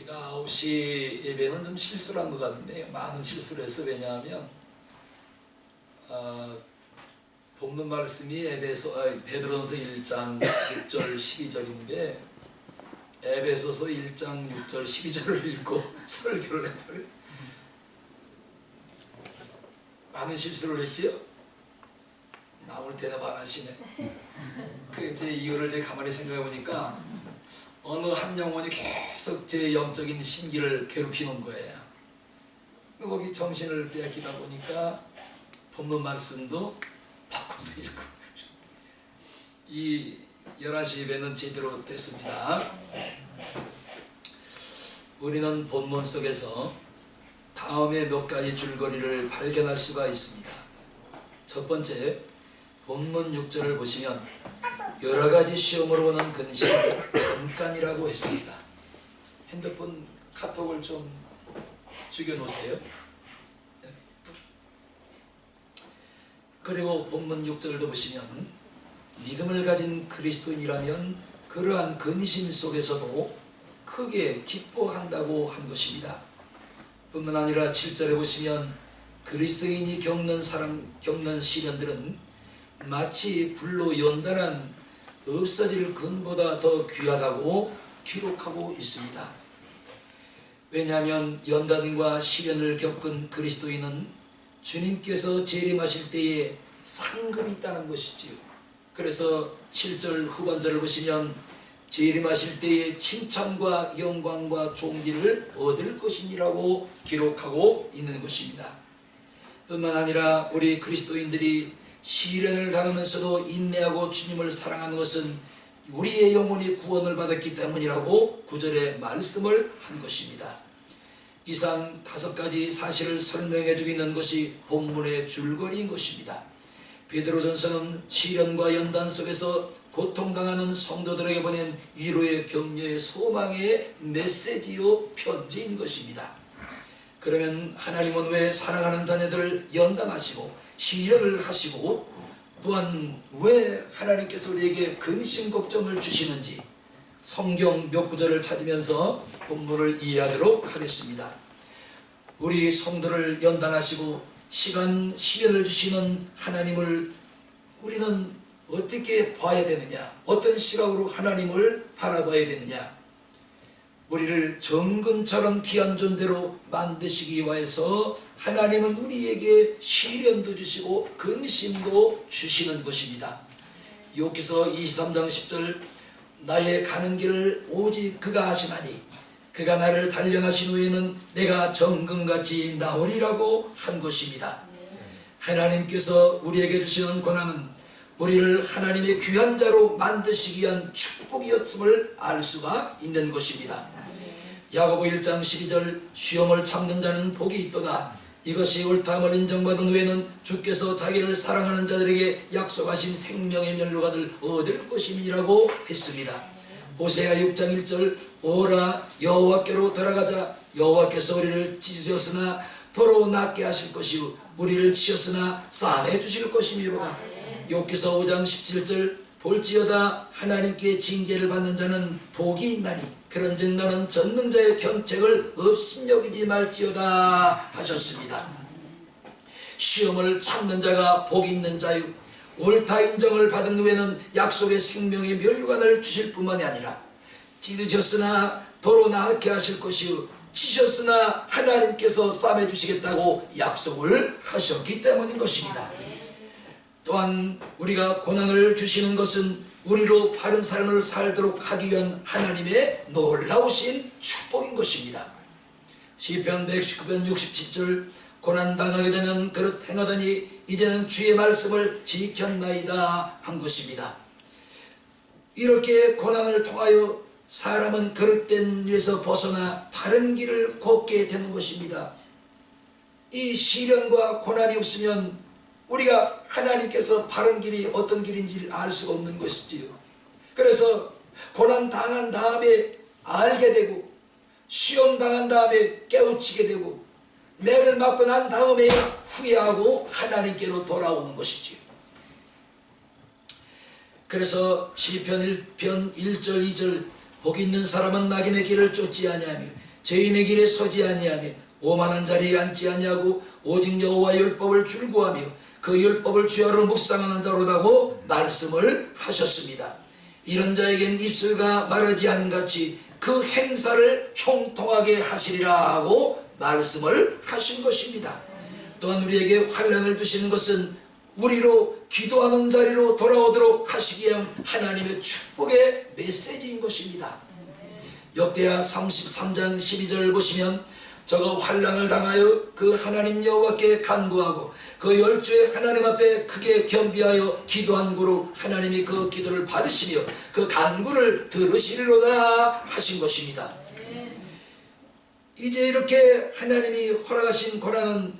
제가 9시 예배는 좀 실수를 한 것 같은데 많은 실수를 해서 왜냐하면 본문 말씀이 베드로전서 1장 6절 12절인데 에베소서 1장 6절 12절을 읽고 설교를 해버려요. 많은 실수를 했지요? 나 오늘 대답 안 하시네. 그 제 이유를 제가 가만히 생각해 보니까 어느 한 영혼이 계속 제 영적인 심기를 괴롭히는 거예요. 거기 정신을 빼앗기다 보니까 본문 말씀도 바꿔서 읽고 이 11시 예배는 제대로 됐습니다. 우리는 본문 속에서 다음에 몇 가지 줄거리를 발견할 수가 있습니다. 첫 번째, 본문 6절을 보시면 여러 가지 시험으로 오는 근심을 잠깐이라고 했습니다. 핸드폰 카톡을 좀 죽여놓으세요. 그리고 본문 6절도 보시면 믿음을 가진 그리스도인이라면 그러한 근심 속에서도 크게 기뻐한다고 한 것입니다. 뿐만 아니라 7절에 보시면 그리스도인이 겪는 시련들은 마치 불로 연단한 없어질 금보다 더 귀하다고 기록하고 있습니다. 왜냐하면 연단과 시련을 겪은 그리스도인은 주님께서 재림하실 때에 상급이 있다는 것이지요. 그래서 7절 후반절을 보시면 재림하실 때에 칭찬과 영광과 존귀를 얻을 것이니라고 기록하고 있는 것입니다. 뿐만 아니라 우리 그리스도인들이 시련을 당하면서도 인내하고 주님을 사랑하는 것은 우리의 영혼이 구원을 받았기 때문이라고 9절에 말씀을 한 것입니다. 이상 5가지 사실을 설명해 주고 있는 것이 본문의 줄거리인 것입니다. 베드로전서는 시련과 연단 속에서 고통당하는 성도들에게 보낸 위로의 격려의 소망의 메시지요 편지인 것입니다. 그러면 하나님은 왜 사랑하는 자녀들을 연단하시고 시련을 하시고 또한 왜 하나님께서 우리에게 근심 걱정을 주시는지 성경 몇 구절을 찾으면서 본문을 이해하도록 하겠습니다. 우리 성도를 연단하시고 시련을 주시는 하나님을 우리는 어떻게 봐야 되느냐, 어떤 시각으로 하나님을 바라봐야 되느냐, 우리를 정금처럼 귀한 존재로 만드시기 위해서 하나님은 우리에게 시련도 주시고 근심도 주시는 것입니다. 욥기서 23장 10절 나의 가는 길을 오직 그가 아시나니 그가 나를 단련하신 후에는 내가 정금같이 나오리라고 한 것입니다. 하나님께서 우리에게 주시는 권한은 우리를 하나님의 귀한 자로 만드시기 위한 축복이었음을 알 수가 있는 것입니다. 야고보 1장 12절 시험을 참는 자는 복이 있도다. 이것이 옳다함을 인정받은 후에는 주께서 자기를 사랑하는 자들에게 약속하신 생명의 면류관을 얻을 것임이라고 했습니다. 호세아 6장 1절 오라 여호와께로 돌아가자. 여호와께서 우리를 찢으셨으나 도로 낫게 하실 것이요 우리를 치셨으나 싸매 주실 것이미로다. 욥기서 5장 17절 볼지어다 하나님께 징계를 받는 자는 복이 있나니 그런즉 너는 전능자의 견책을 업신여기지 말지어다 하셨습니다. 시험을 참는 자가 복이 있는 자유, 옳다 인정을 받은 후에는 약속의 생명의 면류관을 주실 뿐만이 아니라 찢으셨으나 도로 나게 하실 것이요 치셨으나 하나님께서 싸매 주시겠다고 약속을 하셨기 때문인 것입니다. 또한 우리가 고난을 주시는 것은 우리로 바른 삶을 살도록 하기 위한 하나님의 놀라우신 축복인 것입니다. 시편 119편 67절 고난당하기 전에는 그릇 행하더니 이제는 주의 말씀을 지켰나이다 한 것입니다. 이렇게 고난을 통하여 사람은 그릇된 일에서 벗어나 바른 길을 걷게 되는 것입니다. 이 시련과 고난이 없으면 우리가 하나님께서 바른 길이 어떤 길인지를 알 수가 없는 것이지요. 그래서 고난 당한 다음에 알게 되고 시험 당한 다음에 깨우치게 되고 매를 맞고 난 다음에 후회하고 하나님께로 돌아오는 것이지요. 그래서 시편 1편 1절 2절 복 있는 사람은 낙인의 길을 쫓지 아니하며 죄인의 길에 서지 아니하며 오만한 자리에 앉지 아니하고 오직 여호와의 율법을 줄구하며 그 율법을 주야로 묵상하는 자로다고 말씀을 하셨습니다. 이런 자에겐 입술가 마르지 않같이 그 행사를 형통하게 하시리라 하고 말씀을 하신 것입니다. 또한 우리에게 환난을 주시는 것은 우리로 기도하는 자리로 돌아오도록 하시기 위한 하나님의 축복의 메시지인 것입니다. 역대하 33장 12절 보시면 저가 환난을 당하여 그 하나님 여호와께 간구하고 그 열조의 하나님 앞에 크게 겸비하여 기도한 고로 하나님이 그 기도를 받으시며 그 간구를 들으시리로다 하신 것입니다. 이제 이렇게 하나님이 허락하신 고난은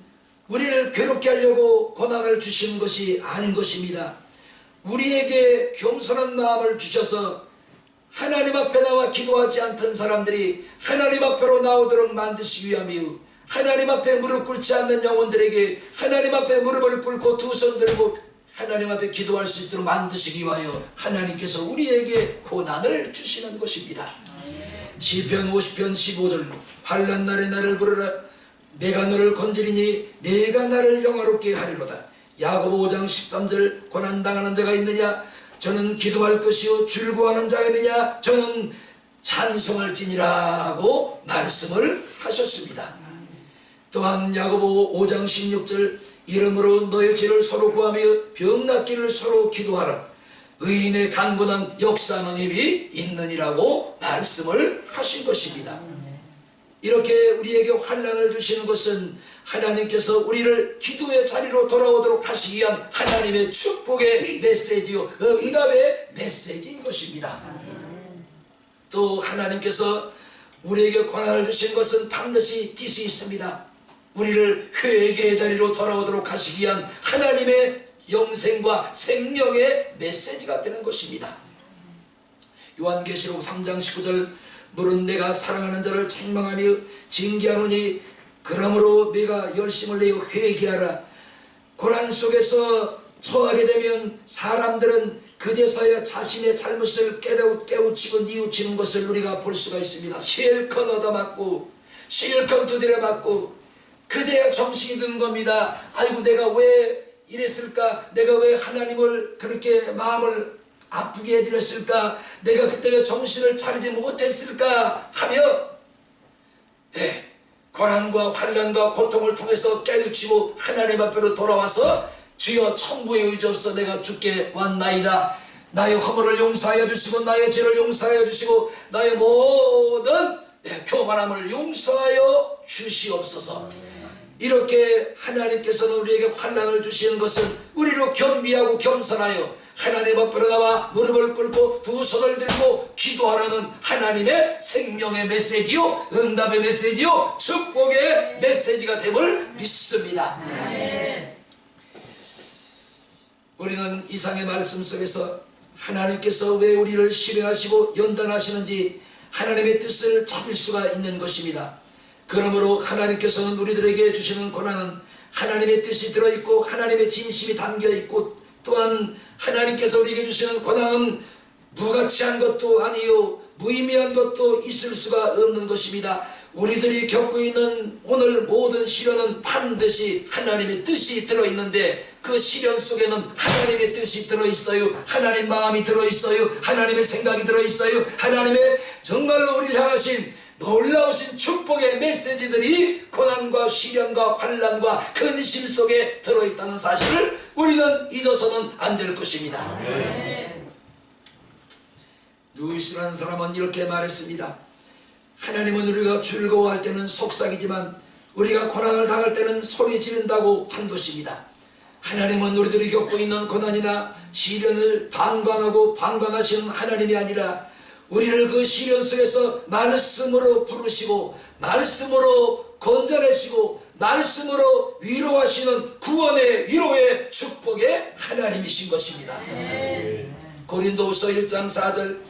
우리를 괴롭게 하려고 고난을 주시는 것이 아닌 것입니다. 우리에게 겸손한 마음을 주셔서 하나님 앞에 나와 기도하지 않던 사람들이 하나님 앞으로 나오도록 만드시기 위함이요, 하나님 앞에 무릎 꿇지 않는 영혼들에게 하나님 앞에 무릎을 꿇고 두 손 들고 하나님 앞에 기도할 수 있도록 만드시기 위하여 하나님께서 우리에게 고난을 주시는 것입니다. 시편 50편 15절 환난 날에 나를 부르라 내가 너를 건지리니 내가 나를 영화롭게 하리로다. 야고보 5장 13절 고난당하는 자가 있느냐 저는 기도할 것이요 줄구하는 자가 있느냐 저는 찬송할지니라 하고 말씀을 하셨습니다. 또한 야고보 5장 16절 이러므로 너의 죄를 서로 구하며 병 낫기를 서로 기도하라. 의인의 간구는 역사하는 힘이 있느니라고 말씀을 하신 것입니다. 이렇게 우리에게 환난을 주시는 것은 하나님께서 우리를 기도의 자리로 돌아오도록 하시기 위한 하나님의 축복의 메시지요 응답의 메시지인 것입니다. 또 하나님께서 우리에게 고난을 주신 것은 반드시 뜻이 있습니다. 우리를 회개의 자리로 돌아오도록 하시기 위한 하나님의 영생과 생명의 메시지가 되는 것입니다. 요한계시록 3장 19절 너는 내가 사랑하는 자를 책망하며 징계하노니 그러므로 내가 열심을 내어 회개하라. 고난 속에서 처하게 되면 사람들은 그제서야 자신의 잘못을 깨우치고 뉘우치는 것을 우리가 볼 수가 있습니다. 실컷 얻어맞고 실컷 두드려 맞고 그제야 정신이 드는 겁니다. 아이고 내가 왜 이랬을까, 내가 왜 하나님을 그렇게 마음을 아프게 해드렸을까, 내가 그때 왜 정신을 차리지 못했을까 하며 고난과 환난과 고통을 통해서 깨우치고 하나님 앞으로 돌아와서 주여 천부에 의지없어 내가 주께 왔나이다. 나의 허물을 용서하여 주시고 나의 죄를 용서하여 주시고 나의 모든 교만함을 용서하여 주시옵소서. 이렇게 하나님께서는 우리에게 환난을 주시는 것은 우리로 겸비하고 겸손하여 하나님 앞으로 나와 무릎을 꿇고 두 손을 들고 기도하라는 하나님의 생명의 메시지요 응답의 메시지요 축복의 메시지가 됨을 믿습니다. 우리는 이상의 말씀 속에서 하나님께서 왜 우리를 실행하시고 연단하시는지 하나님의 뜻을 찾을 수가 있는 것입니다. 그러므로 하나님께서는 우리들에게 주시는 고난은 하나님의 뜻이 들어있고 하나님의 진심이 담겨있고 또한 하나님께서 우리에게 주시는 고난은 무가치한 것도 아니요 무의미한 것도 있을 수가 없는 것입니다. 우리들이 겪고 있는 오늘 모든 시련은 반드시 하나님의 뜻이 들어있는데 그 시련 속에는 하나님의 뜻이 들어있어요. 하나님 마음이 들어있어요. 하나님의 생각이 들어있어요. 하나님의 정말로 우리를 향하신 놀라우신 축복의 메시지들이 고난과 시련과 환난과 근심 속에 들어있다는 사실을 우리는 잊어서는 안 될 것입니다. 누이스라는 사람은 이렇게 말했습니다. 하나님은 우리가 즐거워할 때는 속삭이지만 우리가 고난을 당할 때는 소리 지른다고 한 것입니다. 하나님은 우리들이 겪고 있는 고난이나 시련을 방관하고 방관하시는 하나님이 아니라 우리를 그 시련 속에서 말씀으로 부르시고 말씀으로 건져내시고 말씀으로 위로하시는 구원의 위로의 축복의 하나님이신 것입니다. 고린도후서 1장 4절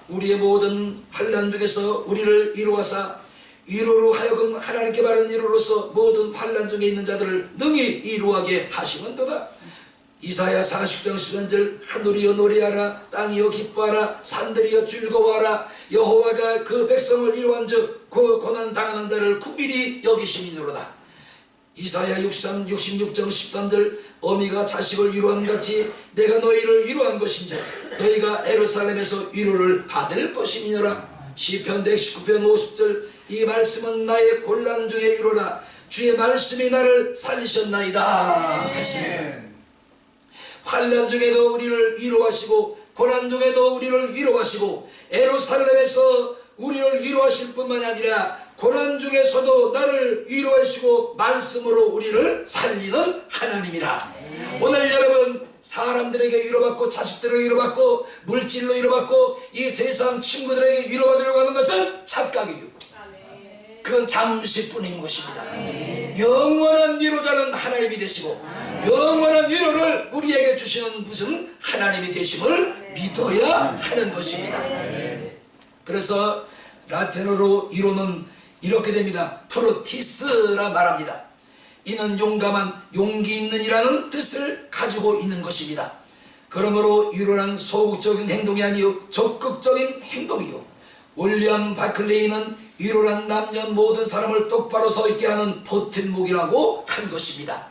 우리의 모든 환난 중에서 우리를 위로하사 위로로 하여금 하나님께 바른 위로로서 모든 환난 중에 있는 자들을 능히 위로하게 하시는도다. 이사야 40장 13절 하늘이여 노래하라 땅이여 기뻐하라 산들이여 즐거워하라 여호와가 그 백성을 이루한즉 그 고난 당하는 자를 국밀히 여기심이니로다. 이사야 66장 13절 어미가 자식을 위로한 같이 내가 너희를 위로한 것인즉 너희가 예루살렘에서 위로를 받을 것이니라. 시편 119편 50절 이 말씀은 나의 곤란 중에 위로라. 주의 말씀이 나를 살리셨나이다 했습니다. 환난 중에도 우리를 위로하시고 고난 중에도 우리를 위로하시고 예루살렘에서 우리를 위로하실 뿐만이 아니라 고난 중에서도 나를 위로하시고 말씀으로 우리를 살리는 하나님이라. 오늘 여러분 사람들에게 위로받고 자식들에게 위로받고 물질로 위로받고 이 세상 친구들에게 위로받으려고 하는 것은 착각이에요. 그건 잠시뿐인 것입니다. 영원한 위로자는 하나님이 되시고 영원한 위로를 우리에게 주시는 무슨 하나님이 되심을 믿어야 하는 것입니다. 그래서 라틴어로 위로는 이렇게 됩니다. 프로티스라 말합니다. 이는 용감한 용기 있는 이라는 뜻을 가지고 있는 것입니다. 그러므로 위로란 소극적인 행동이 아니요 적극적인 행동이요. 윌리엄 바클레이는 위로란 남녀 모든 사람을 똑바로 서 있게 하는 버팀목이라고 한 것입니다.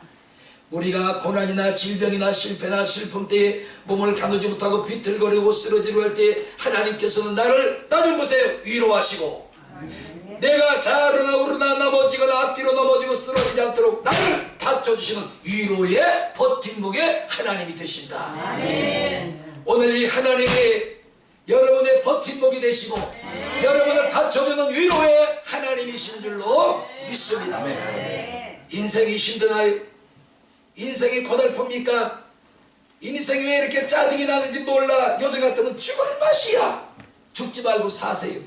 우리가 고난이나 질병이나 실패나 슬픔 때에 몸을 가누지 못하고 비틀거리고 쓰러지려 할 때 하나님께서는 나를 좀 보세요. 위로하시고 내가 자르나 오르나 넘어지거나 앞뒤로 넘어지고 쓰러지지 않도록 나를 받쳐주시는 위로의 버팀목의 하나님이 되신다. 아멘. 오늘 이 하나님이 여러분의 버팀목이 되시고 여러분을 받쳐주는 위로의 하나님이신 줄로 믿습니다. 아멘. 인생이 힘드나요? 인생이 고달픕니까? 인생이 왜 이렇게 짜증이 나는지 몰라. 요즘 같으면 죽을 맛이야. 죽지 말고 사세요.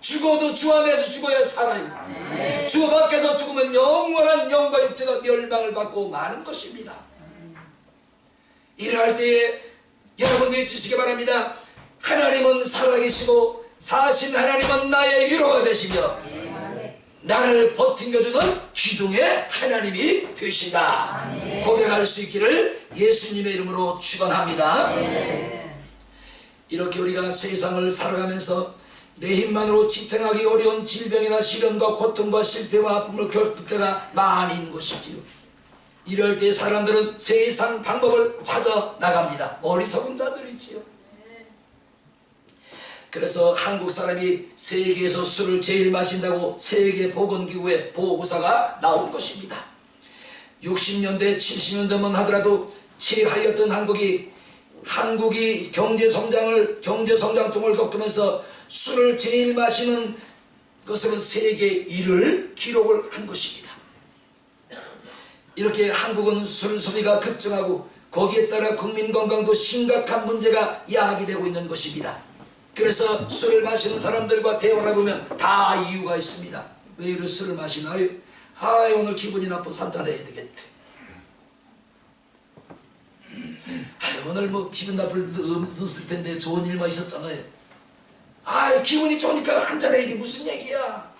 죽어도 주 안에서 죽어야 살아요. 주 밖에서 죽으면 영원한 영과 육체가 멸망을 받고 마는 것입니다. 이럴 때에 여러분들이 주시기 바랍니다. 하나님은 살아계시고 사신 하나님은 나의 위로가 되시며 나를 버팅겨주는 기둥의 하나님이 되시다. 고백할 수 있기를 예수님의 이름으로 축원합니다. 이렇게 우리가 세상을 살아가면서 내 힘만으로 지탱하기 어려운 질병이나 시련과 고통과 실패와 아픔을 겪을 때가 많이 있는 것이지요. 이럴 때 사람들은 세상 방법을 찾아 나갑니다. 어리석은 자들이지요. 그래서 한국 사람이 세계에서 술을 제일 마신다고 세계보건기구의 보고서가 나온 것입니다. 60년대 70년대만 하더라도 최하였던 한국이 경제성장통을 겪으면서 술을 제일 마시는 것으로 세계 1위를 기록을 한 것입니다. 이렇게 한국은 술 소비가 급증하고 거기에 따라 국민 건강도 심각한 문제가 야기되고 있는 것입니다. 그래서 술을 마시는 사람들과 대화를 해보면 다 이유가 있습니다. 왜 이렇게 술을 마시나요? 오늘 기분이 나빠서 한잔해야 되겠대. 오늘 뭐 기분 나쁠 때도 없을 텐데 좋은 일만 있었잖아요. 기분이 좋으니까 한잔해. 이게 무슨 얘기야?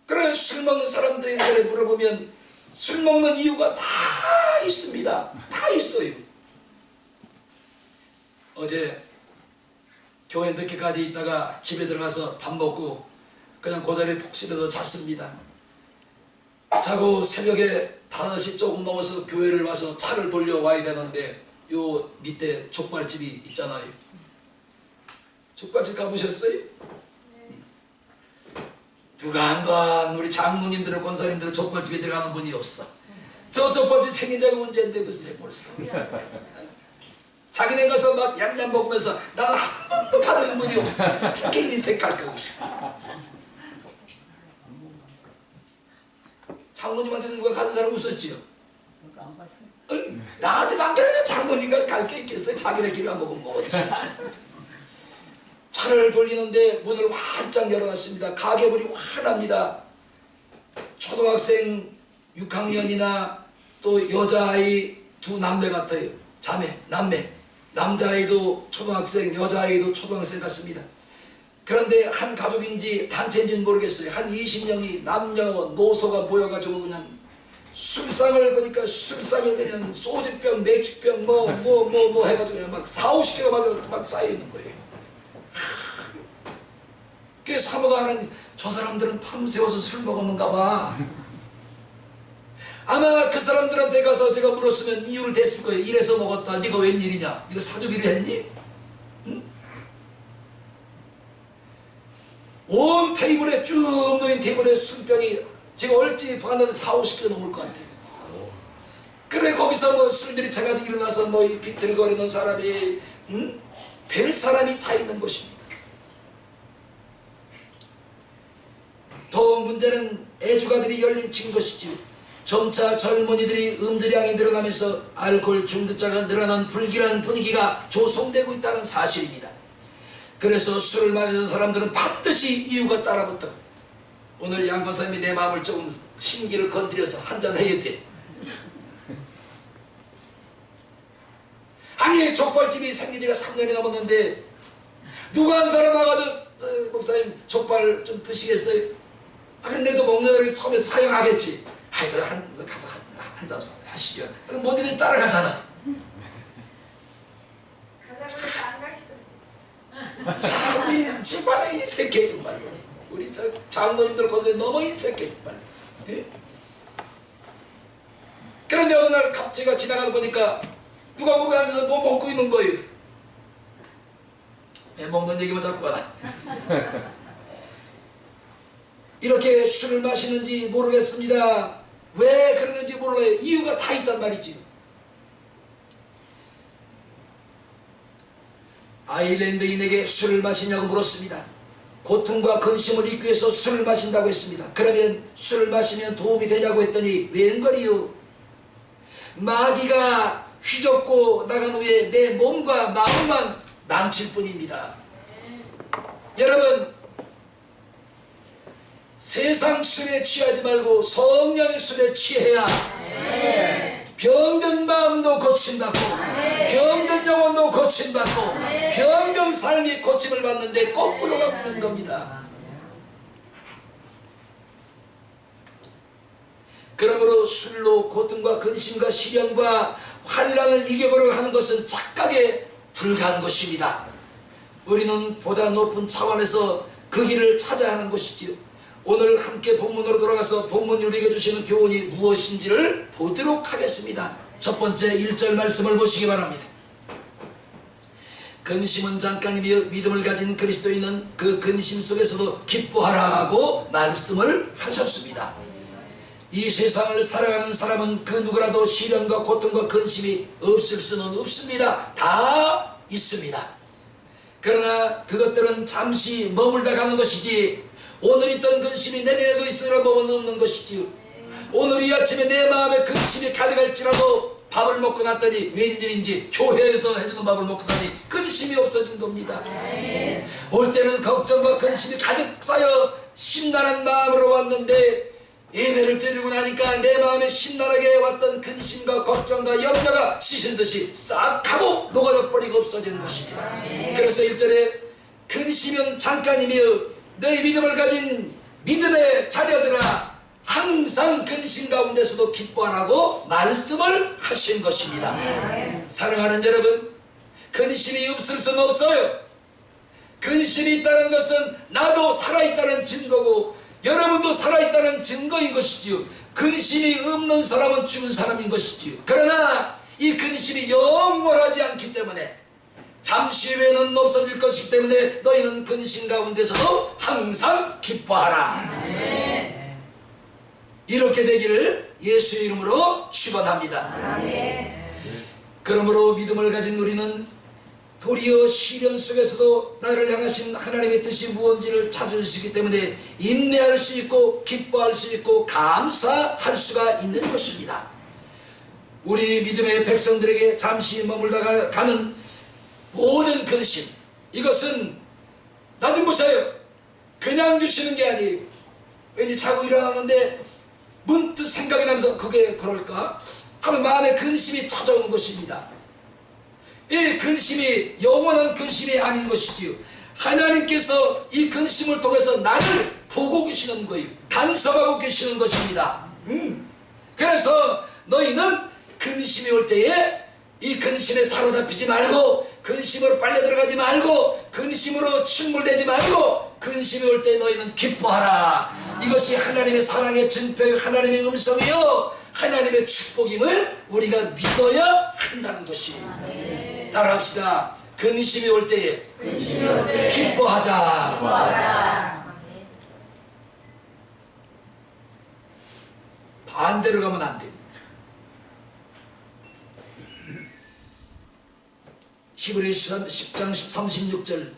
그래, 술 먹는 사람들에게 물어보면 술 먹는 이유가 다 있습니다. 다 있어요. 어제 교회 늦게까지 있다가 집에 들어가서 밥 먹고 그냥 그 자리에 푹 쓰러져 잤습니다. 자고 새벽에 5시 조금 넘어서 교회를 와서 차를 돌려와야 되는데 요 밑에 족발집이 있잖아요. 족발집 가보셨어요? 누가 한번 우리 장로님들 권사님들 족발집에 들어가는 분이 없어. 저 족발집 생긴 지가 언제인데 글쎄 벌써. 자기네 가서 막 얌얌 먹으면서 나는 한 번도 가는 분이 없어. 이렇게 인생 갈거고. 장로님한테 누가 가는 사람 없었지요? 안 봤어요. 나한테 안 그러면 장모님과 갈 게 있겠어요? 자기네끼리 안 먹으면 먹었지. 차를 돌리는데 문을 활짝 열어놨습니다. 가게문이 환합니다. 초등학생 6학년이나 또 여자아이 2 남매 같아요. 남매. 남자아이도 초등학생, 여자아이도 초등학생 같습니다. 그런데 한 가족인지 단체인지는 모르겠어요. 한 20명이 남녀 노소가 모여가지고 그냥 술상을 보니까 술상에 그냥 소주병, 맥주병 뭐 해가지고 그냥 막 40-50개가 막 쌓여있는 거예요. 그 사모가 하는 저 사람들은 밤새워서 술 먹었는가 봐. 아마 그 사람들한테 가서 제가 물었으면 이유를 댔을 거예요. 이래서 먹었다. 네가 웬일이냐? 네가 사주기를 했니? 응? 온 테이블에 쭉 놓인 테이블에 술병이 제가 얼지 봤는데 40-50개 넘을 것 같아요. 그래 거기서 뭐 술들이 차가지고 일어나서 뭐 비틀거리는 사람이 별 사람이 다 있는 것입니다. 더 문제는 애주가들이 열린 친 것이지요. 점차 젊은이들이 음주량이 늘어나면서 알코올 중독자가 늘어난 불길한 분위기가 조성되고 있다는 사실입니다. 그래서 술을 마시는 사람들은 반드시 이유가 따라붙어. 오늘 양 권사님이 내 마음을 조금 신기를 건드려서 한잔 해야 돼. 아니 족발집이 생긴 지가 3년이 넘었는데 누가 한 사람 와가지고 목사님 족발 좀 드시겠어요? 아 근데 내도 먹는 애를 처음에 사용하겠지. 아이 그래 가서 한잔 하시죠. 모두들이 따라가잖아. 참 이 집안에 인색해 정말로. 우리 저 장로님들 건데 너무 인색해 정말. 예? 그런데 어느 날 제가 지나가다 보니까 누가 거기 앉아서 뭐 먹고 있는 거예요. 왜 먹는 얘기만 자꾸 하나. 이렇게 술을 마시는지 모르겠습니다. 왜 그러는지 몰라요. 이유가 다 있단 말이지. 아일랜드인에게 술을 마시냐고 물었습니다. 고통과 근심을 잊기 위해서 술을 마신다고 했습니다. 그러면 술을 마시면 도움이 되냐고 했더니 웬걸이요. 마귀가 휘젓고 나간 후에 내 몸과 마음만 남칠 뿐입니다. 여러분 세상 술에 취하지 말고 성령의 술에 취해야 병든 마음도 고침받고 병든 영혼도 고침받고 병든 삶이 고침을 받는데 거꾸로 가고 있는 겁니다. 그러므로 술로 고통과 근심과 시련과 환난을 이겨보려고 하는 것은 착각에 불과한 것입니다. 우리는 보다 높은 차원에서 그 길을 찾아야 하는 것이지요. 오늘 함께 본문으로 돌아가서 본문이 우리에게 주시는 교훈이 무엇인지를 보도록 하겠습니다. 첫 번째 1절 말씀을 보시기 바랍니다. 근심은 잠깐이며 믿음을 가진 그리스도인은 그 근심 속에서도 기뻐하라고 말씀을 하셨습니다. 이 세상을 살아가는 사람은 그 누구라도 시련과 고통과 근심이 없을 수는 없습니다. 다 있습니다. 그러나 그것들은 잠시 머물다 가는 것이지 오늘 있던 근심이 내년에도 있으리라 법은 없는 것이지요. 오늘 이 아침에 내 마음에 근심이 가득할지라도 밥을 먹고 났더니 웬일인지 교회에서 해주는 밥을 먹고 나니 근심이 없어진 겁니다. 올 때는 걱정과 근심이 가득 쌓여 심란한 마음으로 왔는데 예배를 드리고 나니까 내 마음에 심란하게 왔던 근심과 걱정과 염려가 씻은 듯이 싹 하고 녹아져 버리고 없어지는 것입니다. 그래서 1절에 근심은 잠깐이며 너희 믿음을 가진 믿음의 자녀들아 항상 근심 가운데서도 기뻐하라고 말씀을 하신 것입니다. 사랑하는 여러분, 근심이 없을 수는 없어요. 근심이 있다는 것은 나도 살아있다는 증거고 여러분도 살아있다는 증거인 것이지요. 근심이 없는 사람은 죽은 사람인 것이지요. 그러나 이 근심이 영원하지 않기 때문에 잠시 후에는 없어질 것이기 때문에 너희는 근심 가운데서도 항상 기뻐하라. 이렇게 되기를 예수의 이름으로 축원합니다. 그러므로 믿음을 가진 우리는 도리어 시련 속에서도 나를 향하신 하나님의 뜻이 무엇인지를 찾을 수 있기 때문에 인내할 수 있고 기뻐할 수 있고 감사할 수가 있는 것입니다. 우리 믿음의 백성들에게 잠시 머물다가 가는 모든 근심, 이것은 나 좀 보세요. 그냥 주시는 게 아니에요. 왠지 자고 일어나는데 문득 생각이 나면서 그게 그럴까 하면 마음에 근심이 찾아오는 것입니다. 이 근심이 영원한 근심이 아닌 것이지요. 하나님께서 이 근심을 통해서 나를 보고 계시는 거예요. 간섭하고 계시는 것입니다. 그래서 너희는 근심이 올 때에 이 근심에 사로잡히지 말고, 근심으로 빨려 들어가지 말고, 근심으로 침몰되지 말고, 근심이 올 때 너희는 기뻐하라. 이것이 하나님의 사랑의 증표, 하나님의 음성이요 하나님의 축복임을 우리가 믿어야 한다는 것이에요. 따라합시다. 근심이 올 때에 기뻐하자. 반대로 가면 안 됩니다. 히브리서 10장 36절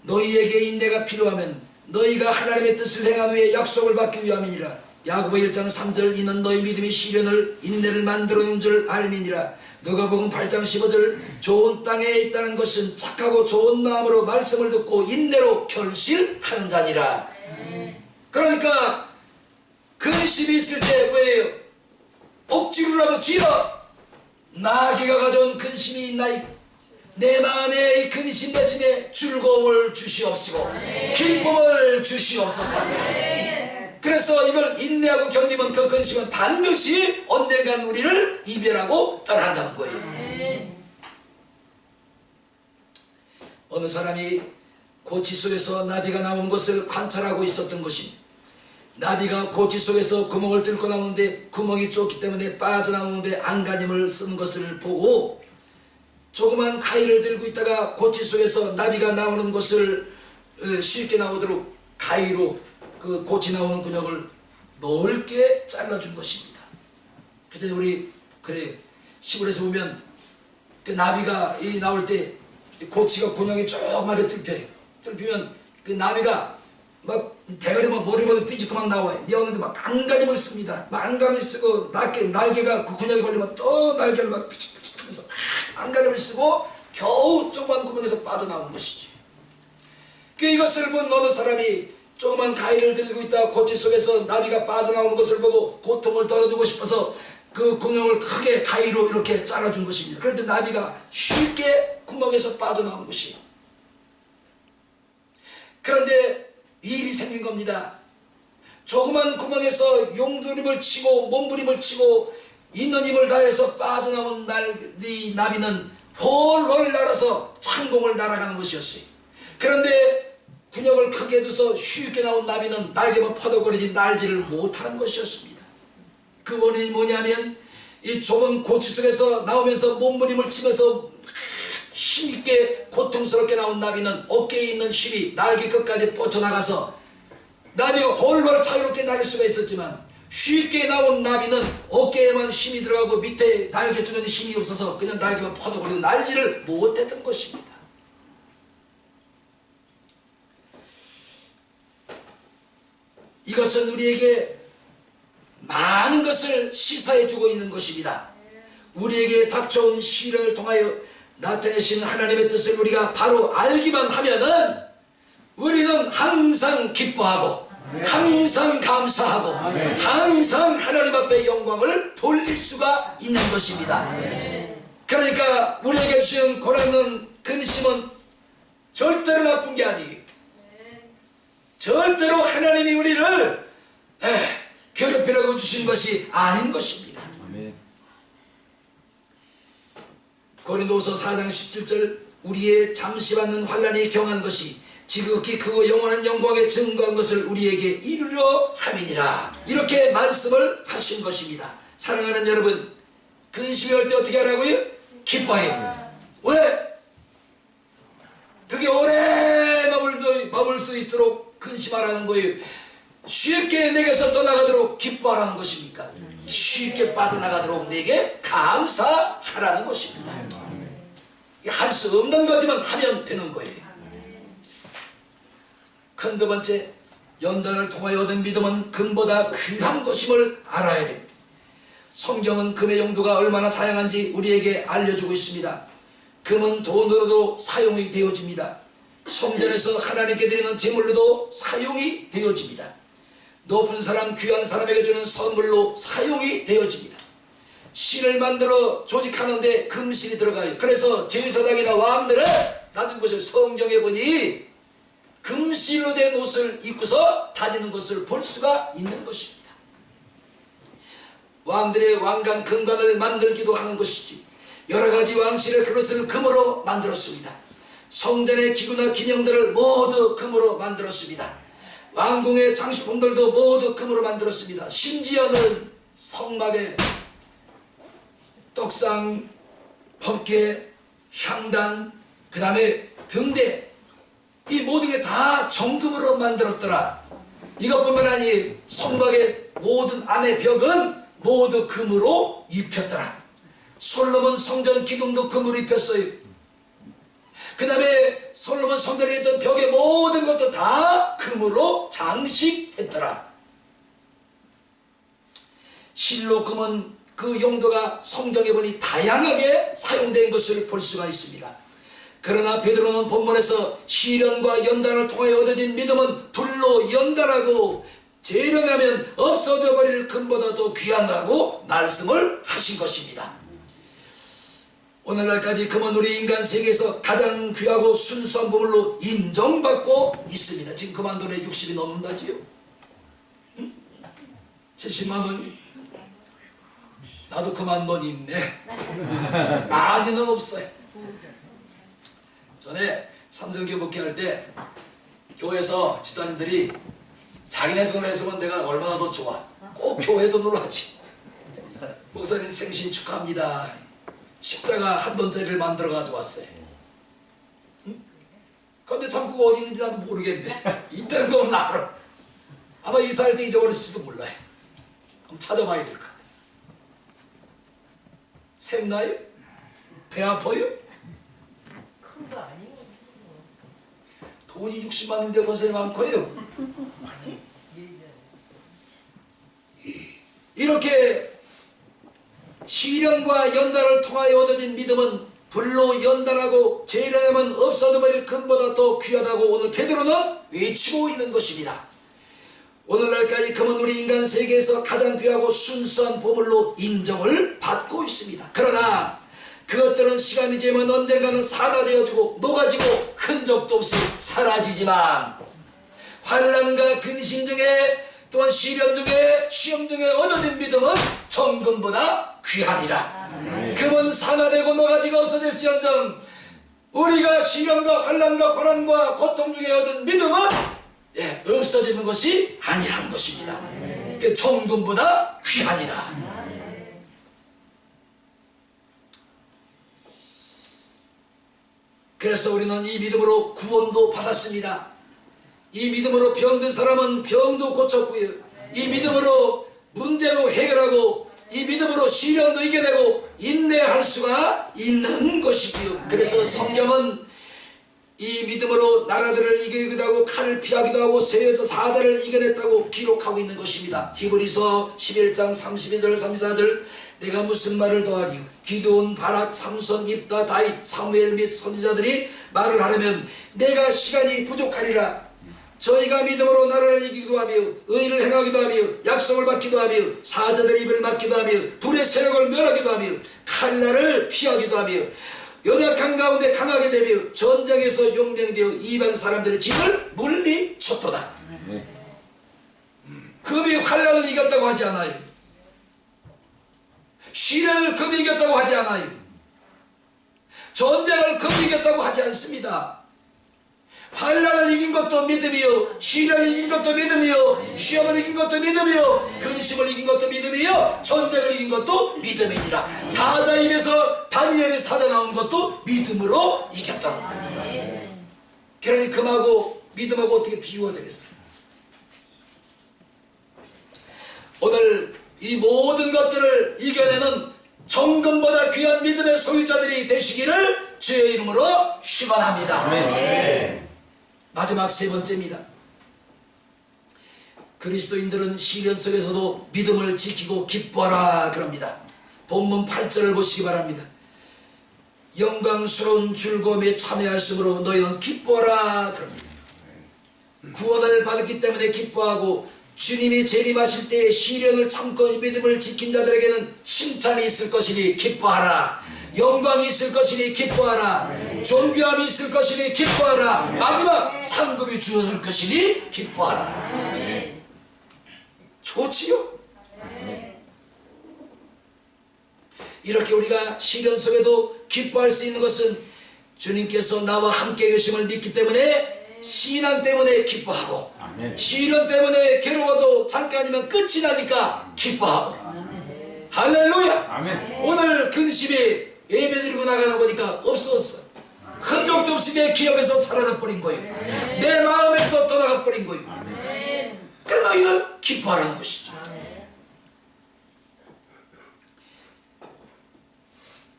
너희에게 인내가 필요하면 너희가 하나님의 뜻을 행한 후에 약속을 받기 위함이니라. 야고보 1장 3절 이는 너희 믿음이 시련을 인내를 만들어 놓은 줄 알미니라. 누가복음 8장 15절 좋은 땅에 있다는 것은 착하고 좋은 마음으로 말씀을 듣고 인내로 결실하는 자니라. 그러니까 근심이 있을 때 뭐예요? 억지로라도 뒤로 나귀가 가져온 근심이 있나이까 내 마음에 이 근심 대신에 즐거움을 주시옵시고 기쁨을 주시옵소서. 그래서 이걸 인내하고 견디면 그 근심은 반드시 언젠간 우리를 이별하고 떠난다는 거예요. 어느 사람이 고치 속에서 나비가 나오는 것을 관찰하고 있었던 것입니다. 나비가 고치 속에서 구멍을 뚫고 나오는데 구멍이 좁기 때문에 빠져나오는데 안간힘을 쓰는 것을 보고 조그만 가위를 들고 있다가 고치 속에서 나비가 나오는 것을 쉽게 나오도록 가위로 그 고치 나오는 근육을 넓게 잘라준 것입니다. 그래서 우리 시골에서 보면 그 나비가 이 나올 때 고치가 근육이 조그맣게 뚫히면 그 나비가 막 대가리만 머리만 삐지고 막 나와요. 미웠는데 막 안간힘을 씁니다. 막 안간힘을 쓰고 날개가 그 근육에 걸리면 또 날개를 막 삐직삐직 하면서 안간힘을 쓰고 겨우 조그만 구멍에서 빠져나오는 것이지. 이것을 본 어느 사람이 조그만 가위를 들고 있다 고치 속에서 나비가 빠져나오는 것을 보고 고통을 덜어주고 싶어서 그 구멍을 크게 가위로 이렇게 잘라준 것입니다. 그런데 나비가 쉽게 구멍에서 빠져나오는 것이에요. 그런데 일이 생긴 겁니다. 조그만 구멍에서 용두림을 치고 몸부림을 치고 있는 힘을 다해서 빠져나온 이 나비는 훨훨 날아서 창공을 날아가는 것이었어요. 그런데 근육을 크게 둬서 쉽게 나온 나비는 날개만 퍼덕거리지 날지를 못하는 것이었습니다. 그 원인이 뭐냐면 이 좁은 고치 속에서 나오면서 몸부림을 치면서 힘있게 고통스럽게 나온 나비는 어깨에 있는 힘이 날개 끝까지 뻗쳐나가서 나비가 훨훨 자유롭게 날릴 수가 있었지만 쉽게 나온 나비는 어깨에만 힘이 들어가고 밑에 날개 주변에 힘이 없어서 그냥 날개만 퍼덕거리고 날지를 못했던 것입니다. 이것은 우리에게 많은 것을 시사해주고 있는 것입니다. 우리에게 닥쳐온 시련을 통하여 나타내신 하나님의 뜻을 우리가 바로 알기만 하면은 우리는 항상 기뻐하고 항상 감사하고 항상 하나님 앞에 영광을 돌릴 수가 있는 것입니다. 그러니까 우리에게 주신 고난은 근심은 절대로 나쁜 게 아니에요. 절대로 하나님이 우리를 괴롭히라고 주신 것이 아닌 것입니다. 고린도후서 4장 17절 우리의 잠시 받는 환난이 경한 것이 지극히 그 영원한 영광에 증거한 것을 우리에게 이루려 함이니라. 이렇게 말씀을 하신 것입니다. 사랑하는 여러분, 근심이 올 때 어떻게 하라고요? 기뻐해요. 왜? 그게 오래 머물 수 있도록 근심하라는 거예요. 쉽게 내게서 떠나가도록 기뻐하라는 것입니까? 쉽게 빠져나가도록 내게 감사하라는 것입니다. 할 수 없는 거지만 하면 되는 거예요. 큰 두 번째, 연단을 통하여 얻은 믿음은 금보다 귀한 것임을 알아야 됩니다. 성경은 금의 용도가 얼마나 다양한지 우리에게 알려주고 있습니다. 금은 돈으로도 사용이 되어집니다. 성전에서 하나님께 드리는 제물로도 사용이 되어집니다. 높은 사람, 귀한 사람에게 주는 선물로 사용이 되어집니다. 신을 만들어 조직하는데 금신이 들어가요. 그래서 제사장이나 왕들은 낮은 곳을 성경에 보니 금신으로 된 옷을 입고서 다니는 것을 볼 수가 있는 것입니다. 왕들의 왕관 금관을 만들기도 하는 것이지. 여러 가지 왕실의 그릇을 금으로 만들었습니다. 성전의 기구나 기명들을 모두 금으로 만들었습니다. 왕궁의 장식품들도 모두 금으로 만들었습니다. 심지어는 성막에 떡상, 법궤, 향단, 그 다음에 등대, 이 모든 게 다 정금으로 만들었더라. 이것뿐만 아니 성막의 모든 안의 벽은 모두 금으로 입혔더라. 솔로몬 성전 기둥도 금으로 입혔어요. 그 다음에 솔로몬 성전에 있던 벽의 모든 것도 다 금으로 장식했더라. 실로 금은 그 용도가 성경에 보니 다양하게 사용된 것을 볼 수가 있습니다. 그러나 베드로는 본문에서 시련과 연단을 통하여 얻어진 믿음은 불로 연단하고 재련하면 없어져 버릴 금보다 더 귀하다고 말씀을 하신 것입니다. 오늘날까지 금은 우리 인간 세계에서 가장 귀하고 순수한 보물로 인정받고 있습니다. 지금 금한 돈에 60이 넘는다지요? 70만 원이? 나도 금한 돈 있네. 많이는 없어요. 전에 삼성교회 목회할 때 교회에서 집사님들이 자기네 돈을 했으면 내가 얼마나 더 좋아. 꼭 교회 돈으로 하지. 목사님 생신 축하합니다. 십자가 한 돈짜리를 만들어 가지고 왔어요. 응? 근데 참 그거 어디 있는지 나도 모르겠네. 있다는 건 알아. 아마 이사할 때 잊어버렸을지도 몰라요. 한번 찾아봐야 될 것 같아요. 샘나요? 배 아파요? 큰 거 아니에요? 돈이 60만 원인데 권세이 많고요. 이렇게 시련과 연단을 통하여 얻어진 믿음은 불로 연단하고 재련하면 없어도 버릴 금보다 더 귀하다고 오늘 베드로는 외치고 있는 것입니다. 오늘날까지 금은 우리 인간 세계에서 가장 귀하고 순수한 보물로 인정을 받고 있습니다. 그러나 그것들은 시간이 지나면 언젠가는 산화되어지고 녹아지고 흔적도 없이 사라지지만 환난과 근심 중에 또한 시련 중에 시험 중에 얻어진 믿음은 정금보다 귀하니라. 금은 산화되고 녹아지고 없어질지언정 우리가 시련과 환난과 고난과 고통 중에 얻은 믿음은 없어지는 것이 아니라는 것입니다. 그 정금보다 귀하니라. 그래서 우리는 이 믿음으로 구원도 받았습니다. 이 믿음으로 병든 사람은 병도 고쳤고요. 이 믿음으로 문제도 해결하고 이 믿음으로 시련도 이겨내고 인내할 수가 있는 것이지요. 그래서 성경은 이 믿음으로 나라들을 이기기도 하고 칼을 피하기도 하고 쇠여자 사자를 이겨냈다고 기록하고 있는 것입니다. 히브리서 11장 32절 34절 내가 무슨 말을 더하리요? 기드온, 바락, 삼손, 입다, 다윗, 사무엘 및 선지자들이 말을 하려면 내가 시간이 부족하리라. 저희가 믿음으로 나라를 이기기도 하며 의를 행하기도 하며 약속을 받기도 하며 사자들의 입을 막기도 하며 불의 세력을 멸하기도 하며 칼날을 피하기도 하며 연약한 가운데 강하게 되며 전쟁에서 용맹되어 이방 사람들의 집을 물리쳤도다. 금이 환난을 이겼다고 하지 않아요. 시련을 금이 이겼다고 하지 않아요. 전쟁을 금이 이겼다고 하지 않습니다. 환난을 이긴 것도 믿음이요, 시련을 이긴 것도 믿음이요, 시험을 이긴 것도 믿음이요, 근심을 이긴 것도 믿음이요, 전쟁을 이긴 것도 믿음이니라. 사자 입에서 다니엘이 살아나온 것도 믿음으로 이겼다는 거예요. 그러니 금하고 믿음하고 어떻게 비유가 되겠어요? 오늘 이 모든 것들을 이겨내는 정금보다 귀한 믿음의 소유자들이 되시기를 주의 이름으로 축원합니다. 네. 마지막 세 번째입니다. 그리스도인들은 시련 속에서도 믿음을 지키고 기뻐하라 그럽니다. 본문 8절을 보시기 바랍니다. 영광스러운 즐거움에 참여하심으로 너희는 기뻐하라 그럽니다. 구원을 받았기 때문에 기뻐하고 주님이 재림하실 때에 시련을 참고 믿음을 지킨 자들에게는 칭찬이 있을 것이니 기뻐하라. 영광이 있을 것이니 기뻐하라. 존귀함이 있을 것이니 기뻐하라. 마지막 상급이 주어질 것이니 기뻐하라. 좋지요? 이렇게 우리가 시련 속에도 기뻐할 수 있는 것은 주님께서 나와 함께 계심을 믿기 때문에, 신앙 때문에 기뻐하고, 시련 때문에 괴로워도 잠깐이면 끝이 나니까 기뻐하고. 할렐루야. 오늘 근심에 예배드리고 나가다 보니까 없었어. 흔적도 없이 내 기억에서 사라져버린 거예요. 내 마음에서 떠나가버린 거예요. 그래 너희는 기뻐하라는 것이죠.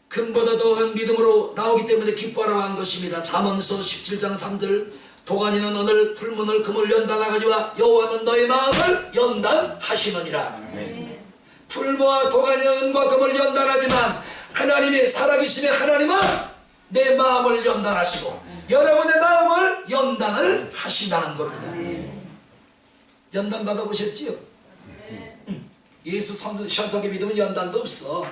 금보다 더한 믿음으로 나오기 때문에 기뻐하라고 한 것입니다. 잠언서 17장 3절, 도가니는 오늘 풀문을 금을 연단하거니와 여호와는 너의 마음을 연단하시느니라. 풀무와 도가니는 은과 금을 연단하지만 하나님이 살아계심의 하나님은 내 마음을 연단하시고 여러분의 마음을 연단을 하신다는 겁니다. 연단 받아보셨지요? 예수 선적의 믿으면 연단도 없어.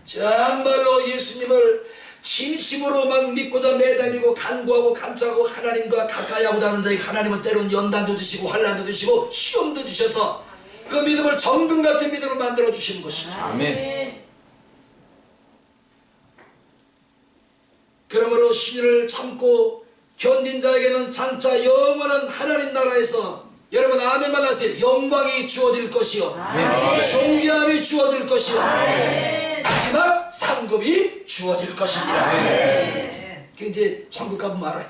정말로 예수님을 진심으로만 믿고자 매달리고 간구하고 간구하고 하나님과 가까이 하고자 하는 자에게 하나님은 때로는 연단도 주시고 환난도 주시고 시험도 주셔서 그 믿음을 정금 같은 믿음으로 만들어 주시는 것이죠. 아멘. 그러므로 시련을 참고 견딘 자에게는 장차 영원한 하나님 나라에서, 여러분 아멘만 하세요, 영광이 주어질 것이요, 존귀함이 주어질 것이요, 마지막 상급이 주어질 것입니다. 그 이제 천국 가면 말아요.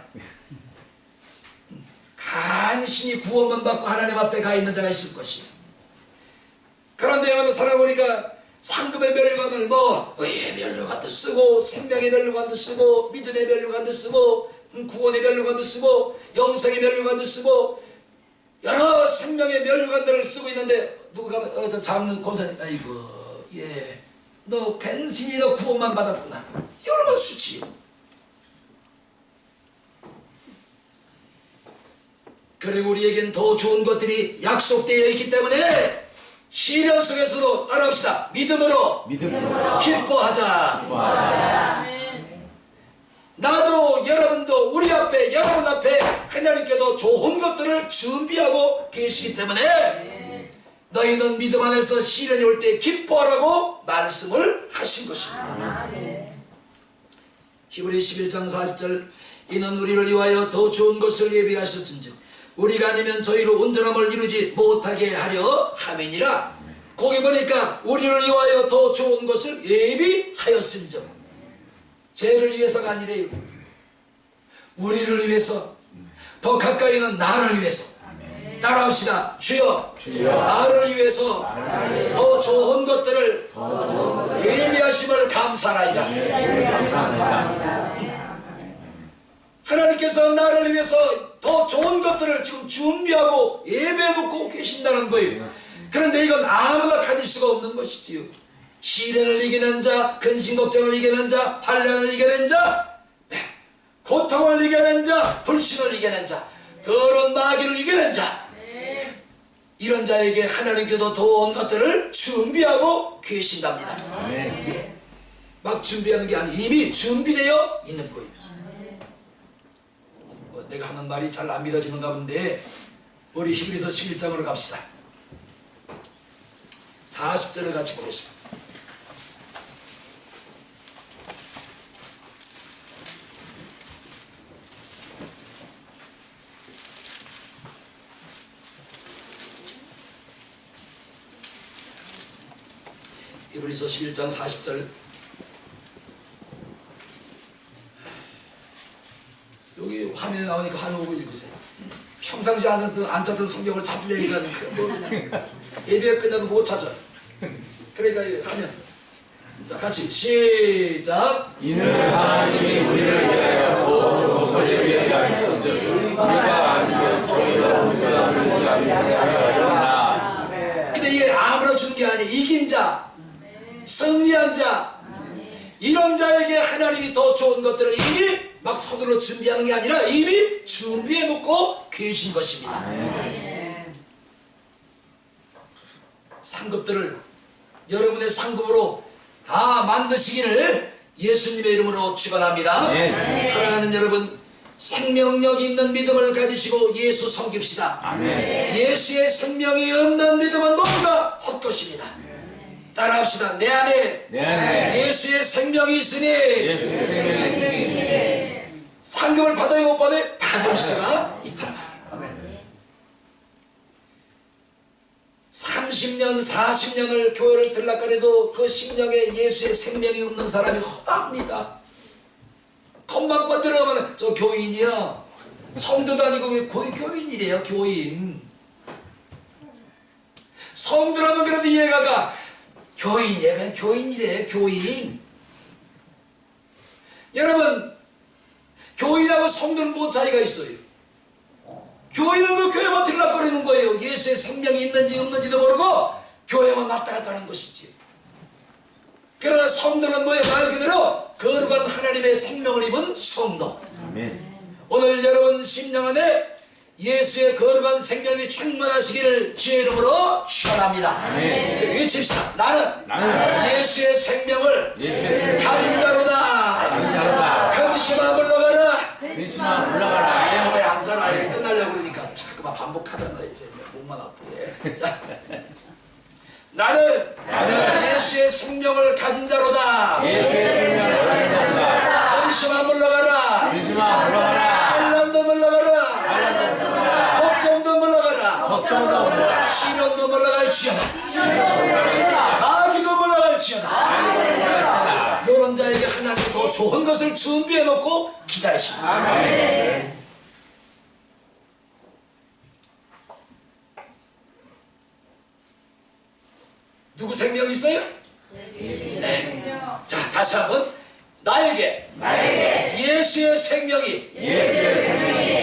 간신히 구원만 받고 하나님 앞에 가 있는 자가 있을 것이요. 그런데 어느 살아보니까 상급의 멸류관을 의의 멸류관도 쓰고, 생명의 멸류관도 쓰고, 믿음의 멸류관도 쓰고, 구원의 멸류관도 쓰고, 영생의 멸류관도 쓰고, 여러 생명의 멸류관들을 쓰고 있는데, 누가 가면 장로 권사님, 아이고 너 간신히 너 구원만 받았구나. 이거 얼마나 수치요. 그리고 우리에겐 더 좋은 것들이 약속되어 있기 때문에 시련 속에서도 따라합시다. 믿음으로 기뻐하자. 나도 여러분도 우리 앞에, 여러분 앞에 하나님께도 좋은 것들을 준비하고 계시기 때문에 너희는 믿음 안에서 시련이 올 때 기뻐하라고 말씀을 하신 것입니다. 히브리 11장 40절, 이는 우리를 위하여 더 좋은 것을 예비하셨은즉 우리가 아니면 저희로 온전함을 이루지 못하게 하려 함이니라. 거기 보니까 우리를 위하여 더 좋은 것을 예비하였은즉, 죄를 위해서가 아니래요. 우리를 위해서, 더 가까이 있는 나를 위해서. 따라합시다. 주여, 나를 위해서 더 좋은 것들을 예비하심을 감사하나이다. 하나님께서 나를 위해서 더 좋은 것들을 지금 준비하고 예배해 놓고 계신다는 거예요. 그런데 이건 아무나 가질 수가 없는 것이지요. 시련을 이겨낸 자, 근심 걱정을 이겨낸 자, 환난을 이겨낸 자, 고통을 이겨낸 자, 불신을 이겨낸 자, 더러운 마귀를 이겨낸 자, 이런 자에게 하나님께도 좋은 것들을 준비하고 계신답니다. 막 준비하는 게 아니고 이미 준비되어 있는 거예요. 내가 하는 말이 잘 안 믿어지는가 본데 우리 히브리서 11장으로 갑시다. 40절을 같이 보겠습니다. 히브리서 11장 40절. 여기 화면에 나오니까 화면 보고 읽으세요. 평상시 앉았던 성경을 찾으려니까 그냥 예배가 끝나도 못 찾아. 그러니까 하면, 자 같이 시작. 이는 하나님이 우리를 위하여 더 좋은 것을 예비하셨은즉 우리가 아니면 저희로 온전함을 이루지 하리라. 근데 이게 아무나 주는 게 아니에요. 이긴 자, 승리한 자, 이런 자에게 하나님이 더 좋은 것들을 이미 막 서둘러 준비하는 게 아니라 이미 준비해 놓고 계신 것입니다. 상급들을 여러분의 상급으로 다 만드시기를 예수님의 이름으로 축원합니다. 사랑하는 여러분, 생명력 있는 믿음을 가지시고 예수 섬깁시다. 예수의 생명이 없는 믿음은 모두가 헛것입니다. 따라합시다. 내 안에 내 안에 예수의 생명이 있으니 예수의 생명이 있으니 상급을 받아야 못 받아야 받을 수가 있다. 30년 40년을 교회를 들락거려도 그 심령에 예수의 생명이 없는 사람이 허다합니다. 돈만 받으러가면 저 교인이야. 성도도 아니고 왜 교인이래요. 교인. 성도라면 그래도 이해가 가. 교인, 얘가 교인이래. 교인. 여러분, 교인하고 성도는 뭔 차이가 있어요? 교인은 그 교회만 들락거리는 거예요. 예수의 생명이 있는지 없는지도 모르고 교회만 왔다 갔다 하는 것이지. 그러나 성도는 뭐예요? 말 그대로 거룩한 하나님의 생명을 입은 성도. 아멘. 오늘 여러분 심령 안에 예수의 거룩한 생명이 충만하시기를 주의 이름으로 축원합니다. 아멘. 외칩시다. 나는 예수의 생명을 예수의 생명을 가진 자로다. 가진 자로다. 근심아 물러가라. 근심아 물러가라. 왜 안 가라? 끝나려고 그러니까 자꾸만 반복하잖아. 이제 목만 아프게. 자, 나는 예수의 생명을 가진 자로다. 예수의 생명을 가진 자로다. 근심아 물러가라. 근심아 물러가라. 환난도 물러가라. 걱정도 물러가라. 걱정도 물러가라. 시련도 물러갈지어다. 마귀도 물러갈지어다. 이런 자에게 하나님이 더 좋은 것을 준비해 놓고 기다리십니다. 누구 생명이 있어요? 네. 자, 다시 한번 나에게 예수의 생명이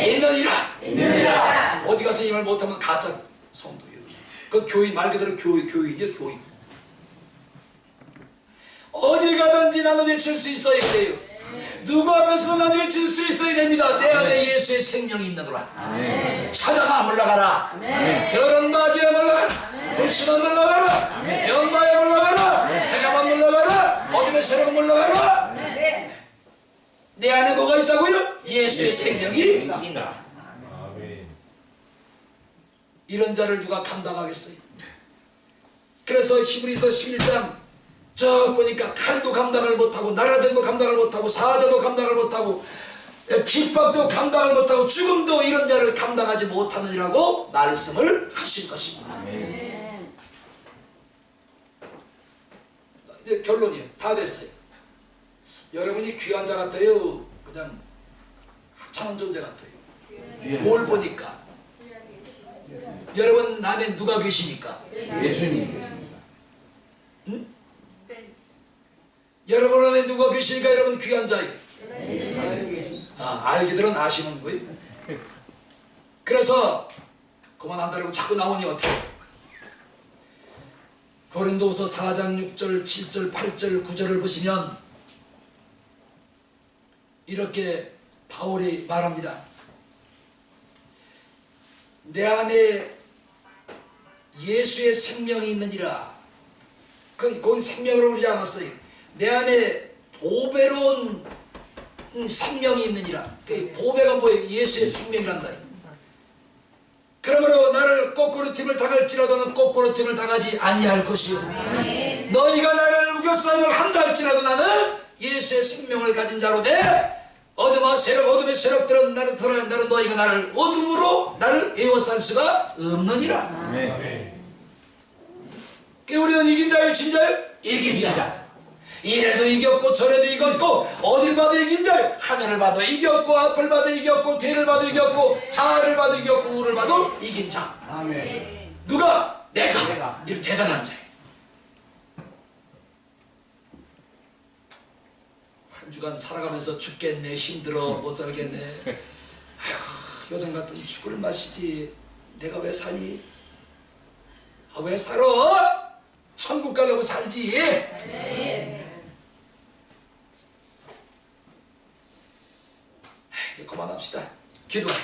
있느니라. 어디 가서 이 말 못하면 가짜 성도예요. 그 교인, 말 그대로 교인이요. 교인. 어디 가든지 나는 외칠 수 있어야 돼요. 누구 앞에서도 나는 외칠 수 있어야 됩니다. 내 안에 예수의 생명이 있느니라. 사자가 물러가라. 결혼 마귀에 물러가라. 불신은 물러가라. 병마에 물러가라. 해가만 물러가라. 어둠의 세력은 물러가라. 내 안에 뭐가 있다고요? 예수의 생명이 있다. 이런 자를 누가 감당하겠어요? 그래서 히브리서 11장 쭉 보니까 칼도 감당을 못하고 나라들도 감당을 못하고 사자도 감당을 못하고 핍박도 감당을 못하고 죽음도 이런 자를 감당하지 못하느니라고 말씀을 하신 것입니다. 이제 결론이에요. 다 됐어요. 여러분이 귀한 자 같아요? 그냥 하찮은 존재 같아요? 뭘 보니까? 여러분 안에 누가 계시니까? 예수님. 응? 여러분 안에 누가 계시니까 여러분 귀한 자예요? 알기들은 아시는 거예요. 그래서 그만한다고 자꾸 나오니 어떻게? 고린도후서 4장 6절 7절 8절 9절을 보시면 이렇게 바울이 말합니다. 내 안에 예수의 생명이 있느니라. 그건 생명으로 그러지 않았어요. 내 안에 보배로운 생명이 있느니라. 그 보배가 뭐예요? 예수의 생명이란 말이에요. 그러므로 나를 거꾸로 팀을 당할지라도 나는 거꾸로 팀을 당하지 아니할 것이요. 너희가 나를 우겨싸움을 한다 할지라도 나는 예수의 생명을 가진 자로 돼. 어둠의 세력들은 나는 너희가 나를 어둠으로 나를 에워쌀 수가 없느니라. 우리는 이긴 자예요, 진 자예요? 이긴 자. 이래도 이겼고 저래도 이겼고 어딜 봐도 이긴 자예요. 하늘을 봐도 이겼고 앞을 봐도 이겼고 뒤를 봐도 이겼고 좌를 봐도 이겼고 우를 봐도 이긴 자. 누가? 내가. 이 대단한 자예요. 한 주간 살아가면서 죽겠네, 힘들어, 못 살겠네. 아휴, 요즘 같은 죽을 맛이지. 내가 왜 사니? 왜 살아? 천국 가려고 살지. 이제 그만합시다. 기도해.